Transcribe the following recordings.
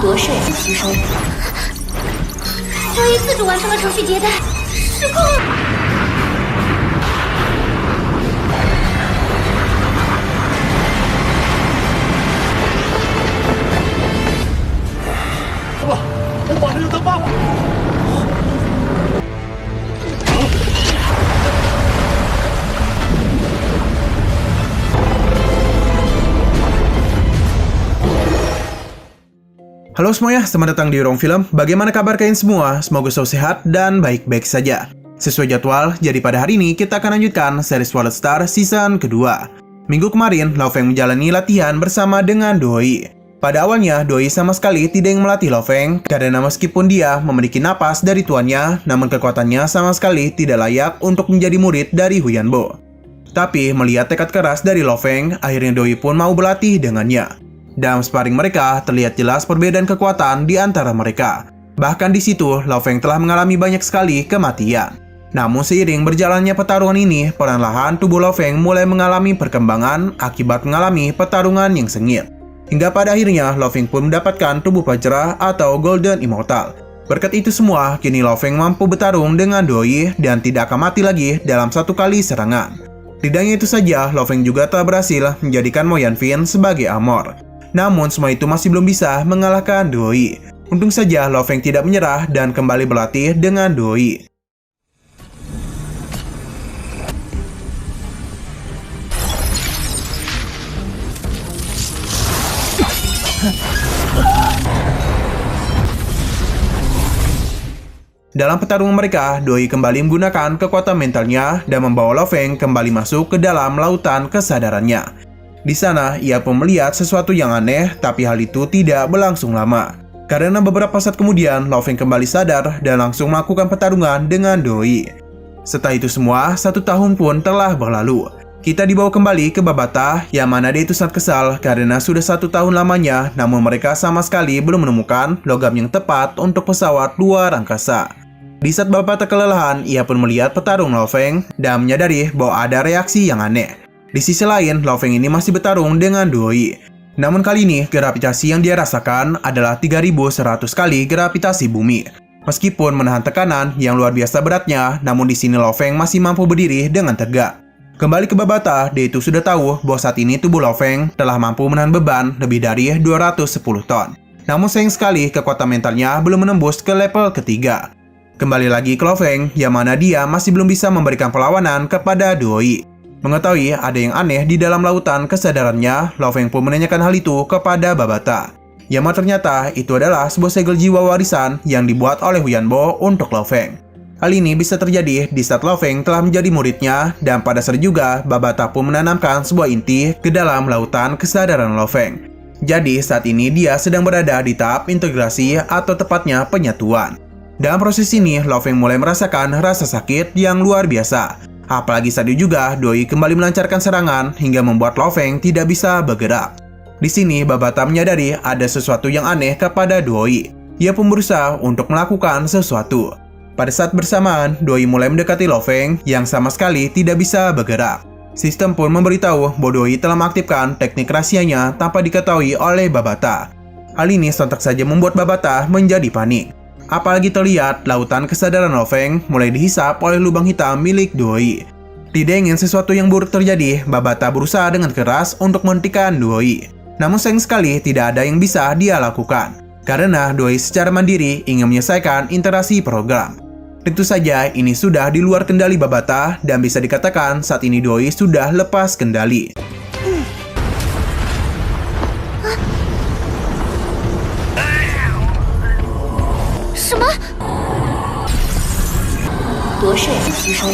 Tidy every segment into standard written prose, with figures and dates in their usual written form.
夺舍自提升。交易自主完成了程序迭代，失控了。我马上就得办法。Halo semuanya, selamat datang di Ruang Film. Bagaimana kabar kalian semua? Semoga selalu sehat dan baik-baik saja. Sesuai jadwal, jadi pada hari ini kita akan lanjutkan series World Star season kedua. Minggu kemarin, Lo Feng menjalani latihan bersama dengan Doi. Pada awalnya, Doi sama sekali tidak ingin melatih Lo Feng karena meskipun dia memiliki napas dari tuannya, namun kekuatannya sama sekali tidak layak untuk menjadi murid dari Huyanbo. Tapi melihat tekad keras dari Lo Feng, akhirnya Doi pun mau berlatih dengannya. Dalam sparring mereka, terlihat jelas perbedaan kekuatan di antara mereka. Bahkan di situ, Lo Feng telah mengalami banyak sekali kematian. Namun seiring berjalannya pertarungan ini, perlahan-lahan tubuh Lo Feng mulai mengalami perkembangan akibat mengalami pertarungan yang sengit. Hingga pada akhirnya, Lo Feng pun mendapatkan tubuh Vajra atau Golden Immortal. Berkat itu semua, kini Lo Feng mampu bertarung dengan Doi dan tidak akan mati lagi dalam satu kali serangan. Tidak hanya itu saja, Lo Feng juga telah berhasil menjadikan Mo Yanfin sebagai Amor. Namun semua itu masih belum bisa mengalahkan Doi. Untung saja Lo Feng tidak menyerah dan kembali berlatih dengan Doi. Dalam pertarungan mereka, Doi kembali menggunakan kekuatan mentalnya dan membawa Lo Feng kembali masuk ke dalam lautan kesadarannya. Di sana, ia pun melihat sesuatu yang aneh, tapi hal itu tidak berlangsung lama. Karena beberapa saat kemudian, Lo Feng kembali sadar dan langsung melakukan pertarungan dengan Doi. Setelah itu semua, 1 tahun pun telah berlalu. Kita dibawa kembali ke Babata, yang mana dia itu sangat kesal karena sudah 1 tahun lamanya, namun mereka sama sekali belum menemukan logam yang tepat untuk pesawat luar angkasa. Di saat Babata kelelahan, ia pun melihat petarung Lo Feng dan menyadari bahwa ada reaksi yang aneh. Di sisi lain, Lo Feng ini masih bertarung dengan Doi. Namun kali ini, gravitasi yang dia rasakan adalah 3100 kali gravitasi bumi. Meskipun menahan tekanan yang luar biasa beratnya, namun di sini Lo Feng masih mampu berdiri dengan tegak. Kembali ke Babata, dia itu sudah tahu bahwa saat ini tubuh Lo Feng telah mampu menahan beban lebih dari 210 ton. Namun sayang sekali kekuatan mentalnya belum menembus ke level ketiga. Kembali lagi ke Lo Feng, yang mana dia masih belum bisa memberikan perlawanan kepada Doi. Mengetahui ada yang aneh di dalam lautan kesadarannya, Lo Feng pun menanyakan hal itu kepada Babata. Yang mana ternyata itu adalah sebuah segel jiwa warisan yang dibuat oleh Huyanbo untuk Lo Feng. Hal ini bisa terjadi di saat Lo Feng telah menjadi muridnya, dan pada saat juga Babata pun menanamkan sebuah inti ke dalam lautan kesadaran Lo Feng. Jadi saat ini dia sedang berada di tahap integrasi atau tepatnya penyatuan. Dalam proses ini, Lo Feng mulai merasakan rasa sakit yang luar biasa. Apalagi saat itu juga Doi kembali melancarkan serangan hingga membuat Lo Feng tidak bisa bergerak. Di sini Babata menyadari ada sesuatu yang aneh kepada Doi. Ia pun berusaha untuk melakukan sesuatu. Pada saat bersamaan, Doi mulai mendekati Lo Feng yang sama sekali tidak bisa bergerak. Sistem pun memberitahu bahwa Doi telah mengaktifkan teknik rahasianya tanpa diketahui oleh Babata. Hal ini sontak saja membuat Babata menjadi panik. Apalagi terlihat lautan kesadaran Lo Feng mulai dihisap oleh lubang hitam milik Doi. Tidak ingin sesuatu yang buruk terjadi, Babata berusaha dengan keras untuk menghentikan Doi. Namun sayang sekali tidak ada yang bisa dia lakukan, karena Doi secara mandiri ingin menyelesaikan interaksi program. Tentu saja ini sudah di luar kendali Babata dan bisa dikatakan saat ini Doi sudah lepas kendali. 夺舍自提升。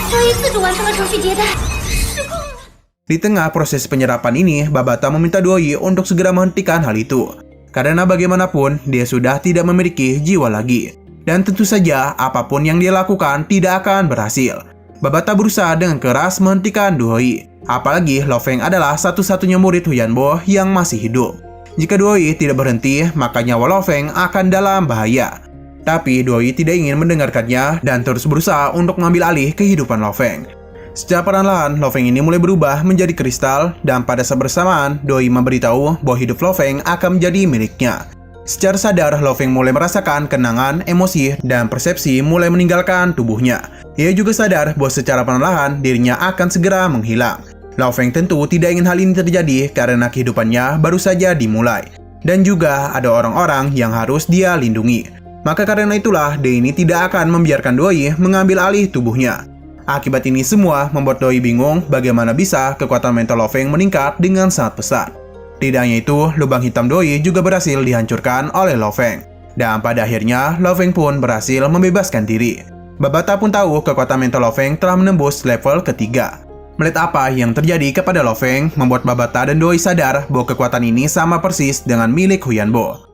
交易自主完成了程序迭代，失控了。 Di tengah proses penyerapan ini, Babata meminta Doi untuk segera menghentikan hal itu. Karena bagaimanapun, dia sudah tidak memiliki jiwa lagi. Dan tentu saja, apapun yang dia lakukan tidak akan berhasil. Babata berusaha dengan keras menghentikan Doi. Apalagi Lo Feng adalah satu-satunya murid Huyanbo yang masih hidup. Jika Doi tidak berhenti, maka nyawa Lo Feng akan dalam bahaya. Tapi Doi tidak ingin mendengarkannya dan terus berusaha untuk mengambil alih kehidupan Lo Feng. Secara perlahan, Lo Feng ini mulai berubah menjadi kristal, dan pada saat bersamaan, Doi memberitahu bahwa hidup Lo Feng akan menjadi miliknya. Secara sadar, Lo Feng mulai merasakan kenangan, emosi, dan persepsi mulai meninggalkan tubuhnya. Ia juga sadar bahwa secara perlahan dirinya akan segera menghilang. Lo Feng tentu tidak ingin hal ini terjadi karena kehidupannya baru saja dimulai. Dan juga ada orang-orang yang harus dia lindungi. Maka karena itulah, Doi ini tidak akan membiarkan Doi mengambil alih tubuhnya. Akibat ini semua membuat Doi bingung bagaimana bisa kekuatan mental Lo Feng meningkat dengan sangat pesat. Tidak hanya itu, lubang hitam Doi juga berhasil dihancurkan oleh Lo Feng. Dan pada akhirnya, Lo Feng pun berhasil membebaskan diri. Babata pun tahu kekuatan mental Lo Feng telah menembus level ketiga. Melihat apa yang terjadi kepada Lo Feng, membuat Babata dan Doi sadar bahwa kekuatan ini sama persis dengan milik Huyanbo.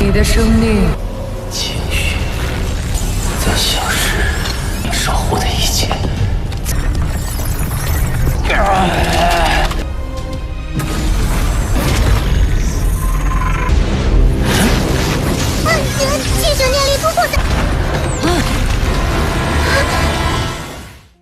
你的生命 在消失，你守护的一切。 记者念力突破在。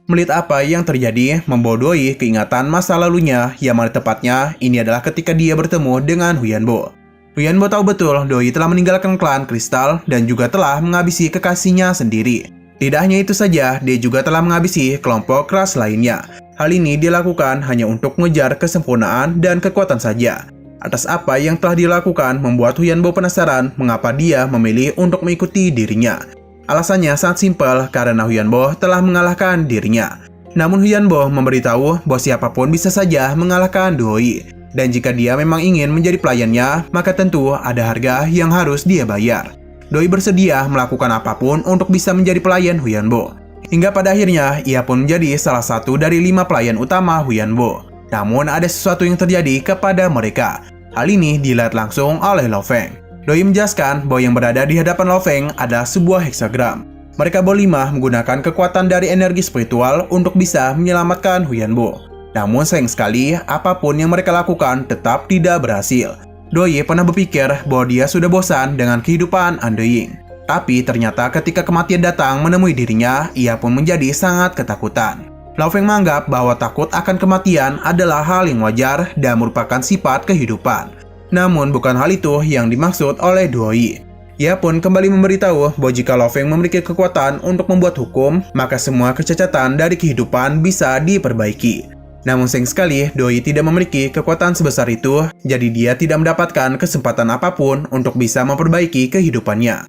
Melihat apa yang terjadi, membawa Doi keingatan masa lalunya, yang mana tepatnya ini adalah ketika dia bertemu dengan Huyanbo. Huyanbo tahu betul Doi telah meninggalkan klan Kristal dan juga telah menghabisi kekasihnya sendiri. Tidak hanya itu saja, dia juga telah menghabisi kelompok keras lainnya. Hal ini dilakukan hanya untuk mengejar kesempurnaan dan kekuatan saja. Atas apa yang telah dilakukan membuat Huyanbo penasaran mengapa dia memilih untuk mengikuti dirinya. Alasannya sangat simpel, karena Huyanbo telah mengalahkan dirinya. Namun Huyanbo memberitahu bahwa siapapun bisa saja mengalahkan Doi. Dan jika dia memang ingin menjadi pelayannya, maka tentu ada harga yang harus dia bayar. Doi bersedia melakukan apapun untuk bisa menjadi pelayan Huyanbo. Hingga pada akhirnya, ia pun menjadi salah satu dari 5 pelayan utama Huyanbo. Namun ada sesuatu yang terjadi kepada mereka. Hal ini dilihat langsung oleh Lo Feng. Doi menjelaskan bahwa yang berada di hadapan Lo Feng adalah sebuah heksagram. Mereka berlima menggunakan kekuatan dari energi spiritual untuk bisa menyelamatkan Huyanbo. Namun sayang sekali, apapun yang mereka lakukan tetap tidak berhasil. Doi pernah berpikir bahwa dia sudah bosan dengan kehidupan undying. Tapi ternyata ketika kematian datang menemui dirinya, ia pun menjadi sangat ketakutan. Lo Feng menganggap bahwa takut akan kematian adalah hal yang wajar dan merupakan sifat kehidupan. Namun bukan hal itu yang dimaksud oleh Doi. Ia pun kembali memberitahu bahwa jika Lo Feng memiliki kekuatan untuk membuat hukum, maka semua kecacatan dari kehidupan bisa diperbaiki. Namun sayang sekali, Doi tidak memiliki kekuatan sebesar itu, jadi dia tidak mendapatkan kesempatan apapun untuk bisa memperbaiki kehidupannya.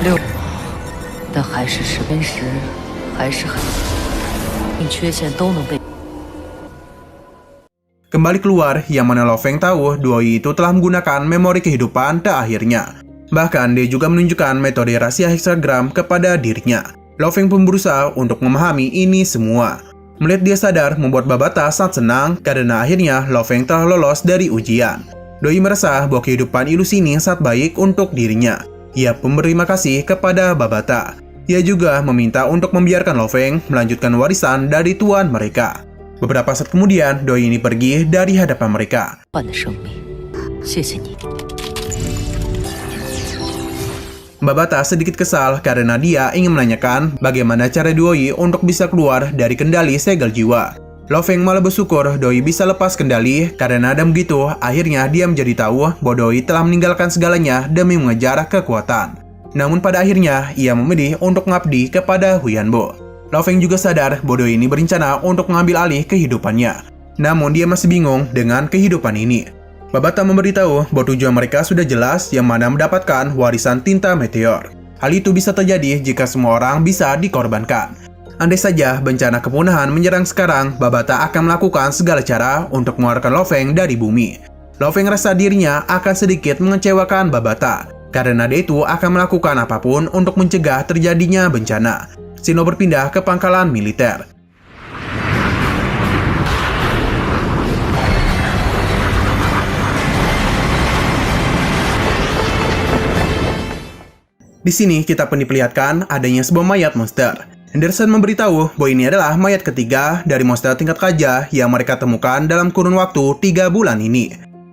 6，但还是10跟10，还是很，你缺陷都能被。 Kembali keluar, yang mana Lo Feng tahu Doi itu telah menggunakan memori kehidupan terakhirnya. Bahkan dia juga menunjukkan metode rahasia heksagram kepada dirinya. Lo Feng pun berusaha untuk memahami ini semua. Melihat dia sadar membuat Babata sangat senang karena akhirnya Lo Feng telah lolos dari ujian. Doi merasa bahwa kehidupan ilusi ini sangat baik untuk dirinya. Ia pun berterima kasih kepada Babata. Ia juga meminta untuk membiarkan Lo Feng melanjutkan warisan dari tuan mereka. Beberapa saat kemudian, Doi ini pergi dari hadapan mereka. 换的生命，谢谢你。 Babata sedikit kesal karena dia ingin menanyakan bagaimana cara Doi untuk bisa keluar dari kendali segel jiwa. Lo Feng malah bersyukur Doi bisa lepas kendali karena dan begitu akhirnya dia menjadi tahu bahwa Doi telah meninggalkan segalanya demi mengejar kekuatan. Namun pada akhirnya ia memilih untuk mengabdi kepada Huyanbo. Lo Feng juga sadar bahwa Doi ini berencana untuk mengambil alih kehidupannya. Namun dia masih bingung dengan kehidupan ini. Babata memberitahu bahwa tujuan mereka sudah jelas, yang mana mendapatkan warisan tinta meteor. Hal itu bisa terjadi jika semua orang bisa dikorbankan. Andai saja bencana kepunahan menyerang sekarang, Babata akan melakukan segala cara untuk mengeluarkan Lo Feng dari bumi. Lo Feng rasa dirinya akan sedikit mengecewakan Babata, karena dia itu akan melakukan apapun untuk mencegah terjadinya bencana. Sino berpindah ke pangkalan militer. Di sini kita pun diperlihatkan adanya sebuah mayat monster. Henderson memberitahu bahwa ini adalah mayat ketiga dari monster tingkat raja yang mereka temukan dalam kurun waktu 3 bulan ini.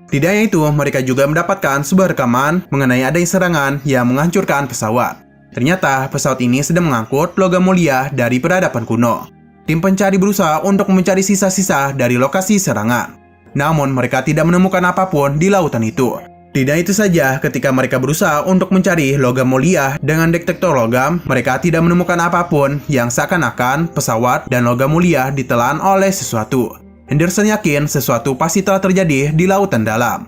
Tidak hanya itu, mereka juga mendapatkan sebuah rekaman mengenai adanya serangan yang menghancurkan pesawat. Ternyata pesawat ini sedang mengangkut logam mulia dari peradaban kuno. Tim pencari berusaha untuk mencari sisa-sisa dari lokasi serangan. Namun mereka tidak menemukan apapun di lautan itu. Tidak itu saja, ketika mereka berusaha untuk mencari logam mulia dengan detektor logam, mereka tidak menemukan apapun yang seakan-akan pesawat dan logam mulia ditelan oleh sesuatu. Henderson yakin sesuatu pasti telah terjadi di lautan dalam.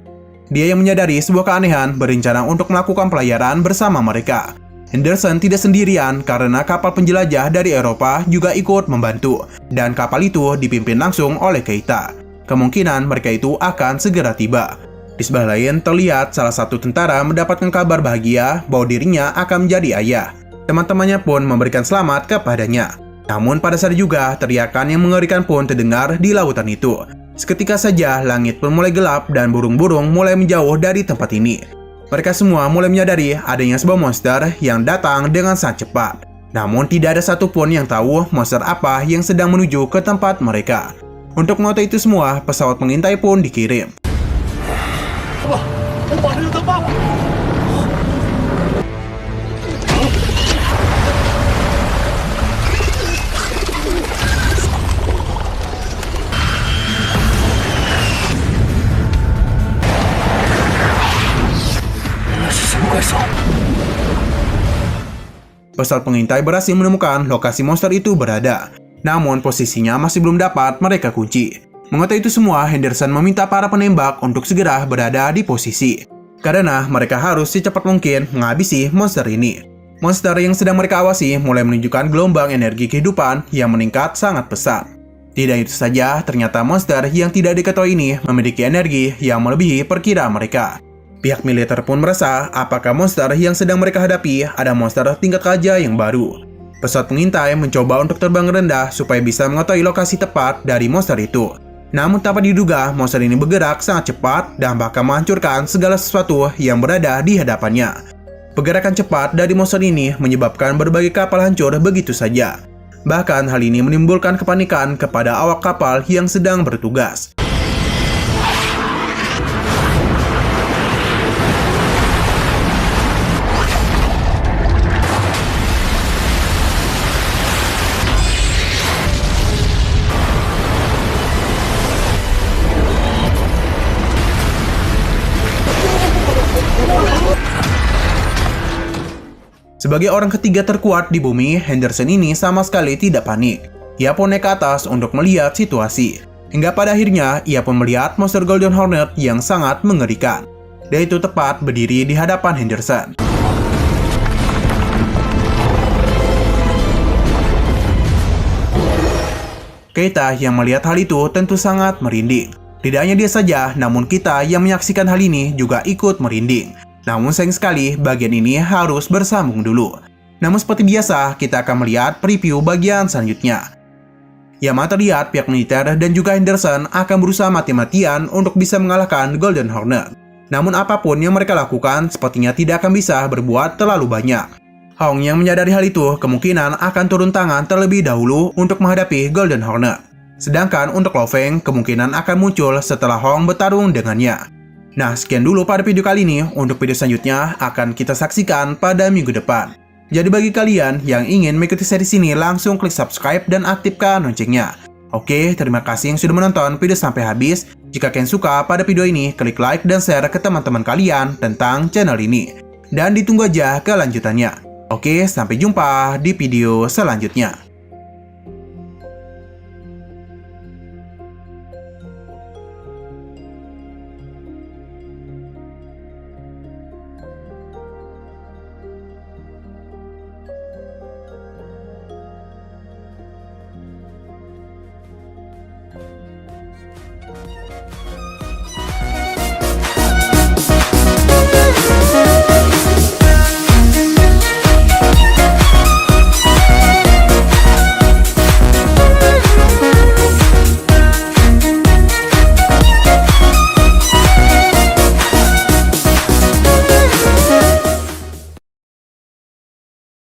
Dia yang menyadari sebuah keanehan berencana untuk melakukan pelayaran bersama mereka. Henderson tidak sendirian karena kapal penjelajah dari Eropa juga ikut membantu, dan kapal itu dipimpin langsung oleh Keita. Kemungkinan mereka itu akan segera tiba. Di sebelah lain, terlihat salah satu tentara mendapatkan kabar bahagia bahwa dirinya akan menjadi ayah. Teman-temannya pun memberikan selamat kepadanya. Namun pada saat juga, teriakan yang mengerikan pun terdengar di lautan itu. Seketika saja, langit pun mulai gelap dan burung-burung mulai menjauh dari tempat ini. Mereka semua mulai menyadari adanya sebuah monster yang datang dengan sangat cepat. Namun tidak ada satupun yang tahu monster apa yang sedang menuju ke tempat mereka. Untuk mengetahui itu semua, pesawat pengintai pun dikirim. Pesawat pengintai berhasil menemukan lokasi monster itu berada. Namun posisinya masih belum dapat mereka kunci. Mengetahui itu semua, Henderson meminta para penembak untuk segera berada di posisi. Karena mereka harus secepat mungkin menghabisi monster ini. Monster yang sedang mereka awasi mulai menunjukkan gelombang energi kehidupan yang meningkat sangat pesat. Tidak itu saja, ternyata monster yang tidak diketahui ini memiliki energi yang melebihi perkiraan mereka. Pihak militer pun merasa apakah monster yang sedang mereka hadapi ada monster tingkat raja yang baru. Pesawat pengintai mencoba untuk terbang rendah supaya bisa mengetahui lokasi tepat dari monster itu. Namun tanpa diduga, monster ini bergerak sangat cepat dan bahkan menghancurkan segala sesuatu yang berada di hadapannya. Pergerakan cepat dari monster ini menyebabkan berbagai kapal hancur begitu saja. Bahkan hal ini menimbulkan kepanikan kepada awak kapal yang sedang bertugas. Sebagai orang ketiga terkuat di bumi, Henderson ini sama sekali tidak panik. Ia pun naik ke atas untuk melihat situasi. Hingga pada akhirnya, ia pun melihat monster Golden Hornet yang sangat mengerikan. Dan itu tepat berdiri di hadapan Henderson. Keita yang melihat hal itu tentu sangat merinding. Tidak hanya dia saja, namun kita yang menyaksikan hal ini juga ikut merinding. Namun sayang sekali, bagian ini harus bersambung dulu. Namun seperti biasa, kita akan melihat preview bagian selanjutnya. Yang mana terlihat pihak militer dan juga Henderson akan berusaha mati-matian untuk bisa mengalahkan Golden Hornet. Namun apapun yang mereka lakukan, sepertinya tidak akan bisa berbuat terlalu banyak. Hong yang menyadari hal itu, kemungkinan akan turun tangan terlebih dahulu untuk menghadapi Golden Hornet. Sedangkan untuk Lo Feng, kemungkinan akan muncul setelah Hong bertarung dengannya. Nah, sekian dulu pada video kali ini. Untuk video selanjutnya akan kita saksikan pada minggu depan. Jadi bagi kalian yang ingin mengikuti series ini, langsung klik subscribe dan aktifkan loncengnya. Oke, terima kasih yang sudah menonton video sampai habis. Jika kalian suka pada video ini, klik like dan share ke teman-teman kalian tentang channel ini. Dan ditunggu aja kelanjutannya. Oke, sampai jumpa di video selanjutnya.